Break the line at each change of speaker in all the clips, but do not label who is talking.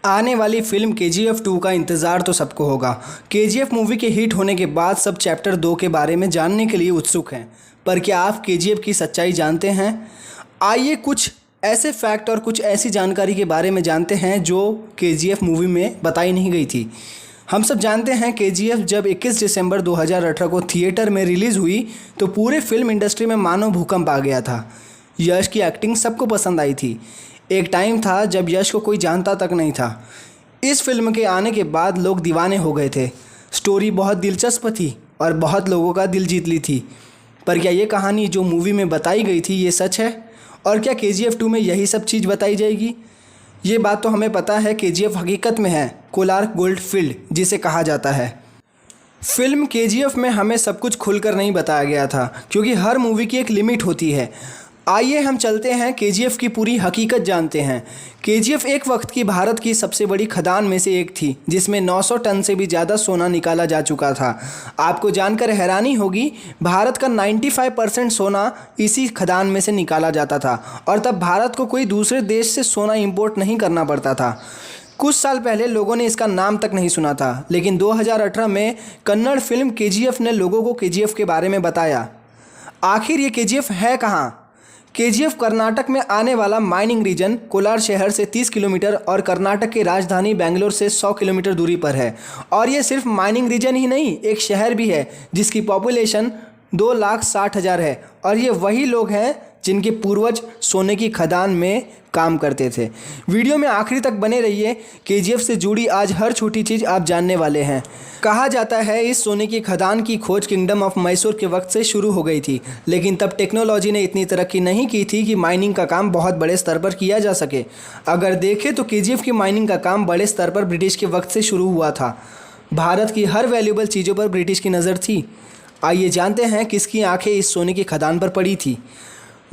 आने वाली film KGF 2 का इंतज़ार तो सबको होगा। केजीएफ मूवी के हिट होने के बाद सब चैप्टर 2 के बारे में जानने के लिए उत्सुक हैं। पर क्या आप केजीएफ की सच्चाई जानते हैं? आइए कुछ ऐसे फैक्ट और कुछ ऐसी जानकारी के बारे में जानते हैं जो केजीएफ मूवी में बताई नहीं गई थी। हम सब जानते हैं केजीएफ जब 21 दिसंबर 2018 को थिएटर में रिलीज़ हुई तो पूरे फिल्म इंडस्ट्री में मानो भूकंप आ गया था। यश की एक्टिंग सबको पसंद आई थी। एक टाइम था जब यश को कोई जानता तक नहीं था। इस फिल्म के आने के बाद लोग दीवाने हो गए थे। स्टोरी बहुत दिलचस्प थी और बहुत लोगों का दिल जीत ली थी। पर क्या ये कहानी जो मूवी में बताई गई थी ये सच है? और क्या केजीएफ 2 में यही सब चीज़ बताई जाएगी? ये बात तो हमें पता है, केजीएफ हकीकत में है कोलार गोल्ड फील्ड जिसे कहा जाता है। फिल्म केजीएफ में हमें सब कुछ खुलकर नहीं बताया गया था क्योंकि हर मूवी की एक लिमिट होती है। आइए हम चलते हैं केजीएफ की पूरी हकीकत जानते हैं। केजीएफ एक वक्त की भारत की सबसे बड़ी खदान में से एक थी जिसमें 900 टन से भी ज़्यादा सोना निकाला जा चुका था। आपको जानकर हैरानी होगी, भारत का 95% सोना इसी खदान में से निकाला जाता था और तब भारत को कोई दूसरे देश से सोना इंपोर्ट नहीं करना पड़ता था। कुछ साल पहले लोगों ने इसका नाम तक नहीं सुना था, लेकिन 2018 में कन्नड़ फिल्म केजीएफ ने लोगों को केजीएफ के बारे में बताया। आखिर ये केजीएफ है कहाँ? केजीएफ कर्नाटक में आने वाला माइनिंग रीजन कोलार शहर से 30 किलोमीटर और कर्नाटक की राजधानी बेंगलोर से 100 किलोमीटर दूरी पर है। और ये सिर्फ माइनिंग रीजन ही नहीं, एक शहर भी है जिसकी पॉपुलेशन 2,60,000 है। और ये वही लोग हैं जिनके पूर्वज सोने की खदान में काम करते थे। वीडियो में आखिरी तक बने रहिए, केजीएफ से जुड़ी आज हर छोटी चीज़ आप जानने वाले हैं। कहा जाता है इस सोने की खदान की खोज किंगडम ऑफ मैसूर के वक्त से शुरू हो गई थी, लेकिन तब टेक्नोलॉजी ने इतनी तरक्की नहीं की थी कि माइनिंग का काम बहुत बड़े स्तर पर किया जा सके। अगर देखें तो केजीएफ की माइनिंग का काम बड़े स्तर पर ब्रिटिश के वक्त से शुरू हुआ था। भारत की हर वैल्यूबल चीज़ों पर ब्रिटिश की नज़र थी। आइए जानते हैं किसकी आंखें इस सोने की खदान पर पड़ी थी।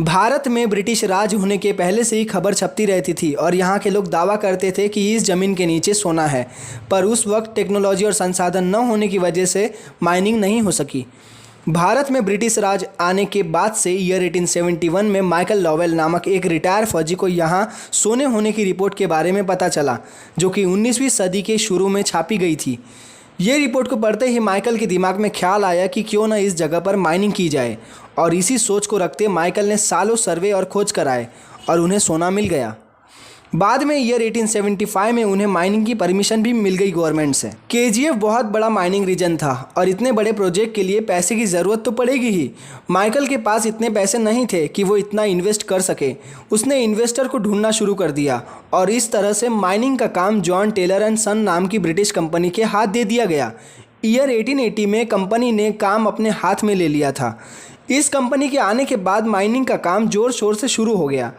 भारत में ब्रिटिश राज होने के पहले से ही खबर छपती रहती थी और यहाँ के लोग दावा करते थे कि इस ज़मीन के नीचे सोना है। पर उस वक्त टेक्नोलॉजी और संसाधन न होने की वजह से माइनिंग नहीं हो सकी। भारत में ब्रिटिश राज आने के बाद से ईयर 1871 में माइकल लॉवेल नामक एक रिटायर फौजी को यहाँ सोने होने की रिपोर्ट के बारे में पता चला, जो कि 19वीं सदी के शुरू में छापी गई थी। ये रिपोर्ट को पढ़ते ही माइकल के दिमाग में ख्याल आया कि क्यों ना इस जगह पर माइनिंग की जाए, और इसी सोच को रखते माइकल ने सालों सर्वे और खोज कराए और उन्हें सोना मिल गया। बाद में ईयर 1875 में उन्हें माइनिंग की परमिशन भी मिल गई गवर्नमेंट से। केजीएफ बहुत बड़ा माइनिंग रीजन था और इतने बड़े प्रोजेक्ट के लिए पैसे की ज़रूरत तो पड़ेगी ही। माइकल के पास इतने पैसे नहीं थे कि वो इतना इन्वेस्ट कर सके। उसने इन्वेस्टर को ढूंढना शुरू कर दिया और इस तरह से माइनिंग का काम जॉन टेलर एंड सन नाम की ब्रिटिश कंपनी के हाथ दे दिया गया। ईयर 1880 में कंपनी ने काम अपने हाथ में ले लिया था। इस कंपनी के आने के बाद माइनिंग का काम ज़ोर शोर से शुरू हो गया।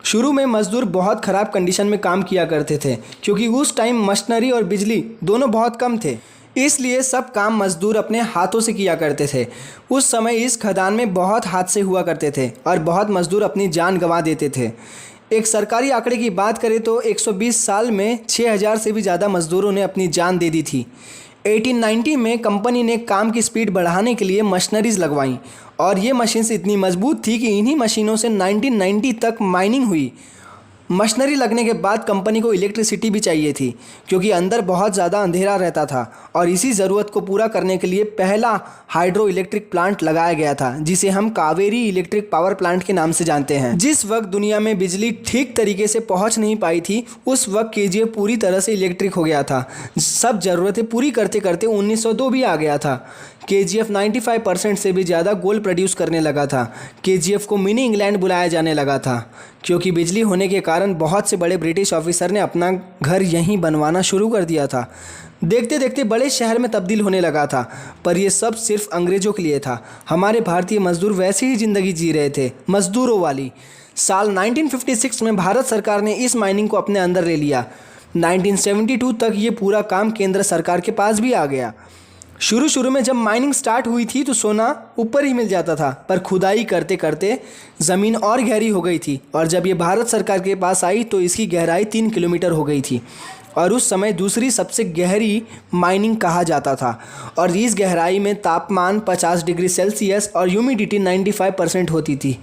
शुरू में मज़दूर बहुत ख़राब कंडीशन में काम किया करते थे क्योंकि उस टाइम मशीनरी और बिजली दोनों बहुत कम थे, इसलिए सब काम मज़दूर अपने हाथों से किया करते थे। उस समय इस खदान में बहुत हादसे हुआ करते थे और बहुत मज़दूर अपनी जान गंवा देते थे। एक सरकारी आंकड़े की बात करें तो 120 साल में 6,000 से भी ज़्यादा मज़दूरों ने अपनी जान दे दी थी। 1890 में कंपनी ने काम की स्पीड बढ़ाने के लिए मशीनरीज लगवाईं और ये मशीन्स इतनी मजबूत थी कि इन्हीं मशीनों से 1990 तक माइनिंग हुई। मशीनरी लगने के बाद कंपनी को इलेक्ट्रिसिटी भी चाहिए थी क्योंकि अंदर बहुत ज़्यादा अंधेरा रहता था, और इसी ज़रूरत को पूरा करने के लिए पहला हाइड्रो इलेक्ट्रिक प्लांट लगाया गया था जिसे हम कावेरी इलेक्ट्रिक पावर प्लांट के नाम से जानते हैं। जिस वक्त दुनिया में बिजली ठीक तरीके से पहुंच नहीं पाई थी उस वक्त केजीएफ पूरी तरह से इलेक्ट्रिक हो गया था। सब ज़रूरतें पूरी करते करते 1902 भी आ गया था। केजीएफ 95% से भी ज़्यादा गोल्ड प्रोड्यूस करने लगा था। केजीएफ को मिनी इंग्लैंड बुलाया जाने लगा था क्योंकि बिजली होने के कारण बहुत से बड़े ब्रिटिश ऑफिसर ने अपना घर यहीं बनवाना शुरू कर दिया था। देखते देखते बड़े शहर में तब्दील होने लगा था, पर यह सब सिर्फ अंग्रेज़ों के लिए था। हमारे भारतीय मजदूर वैसी ही ज़िंदगी जी रहे थे, मजदूरों वाली। साल 1956 में भारत सरकार ने इस माइनिंग को अपने अंदर ले लिया। 1972 तक ये पूरा काम केंद्र सरकार के पास भी आ गया। शुरू में जब माइनिंग स्टार्ट हुई थी तो सोना ऊपर ही मिल जाता था, पर खुदाई करते करते ज़मीन और गहरी हो गई थी और जब ये भारत सरकार के पास आई तो इसकी गहराई 3 किलोमीटर हो गई थी और उस समय दूसरी सबसे गहरी माइनिंग कहा जाता था। और इस गहराई में तापमान 50 डिग्री सेल्सियस और ह्यूमिडिटी 95% होती थी।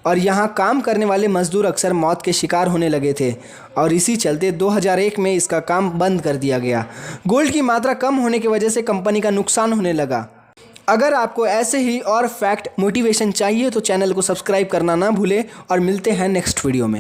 और यहाँ काम करने वाले मजदूर अक्सर मौत के शिकार होने लगे थे और इसी चलते 2001 में इसका काम बंद कर दिया गया। गोल्ड की मात्रा कम होने की वजह से कंपनी का नुकसान होने लगा। अगर आपको ऐसे ही और फैक्ट मोटिवेशन चाहिए तो चैनल को सब्सक्राइब करना ना भूलें और मिलते हैं नेक्स्ट वीडियो में।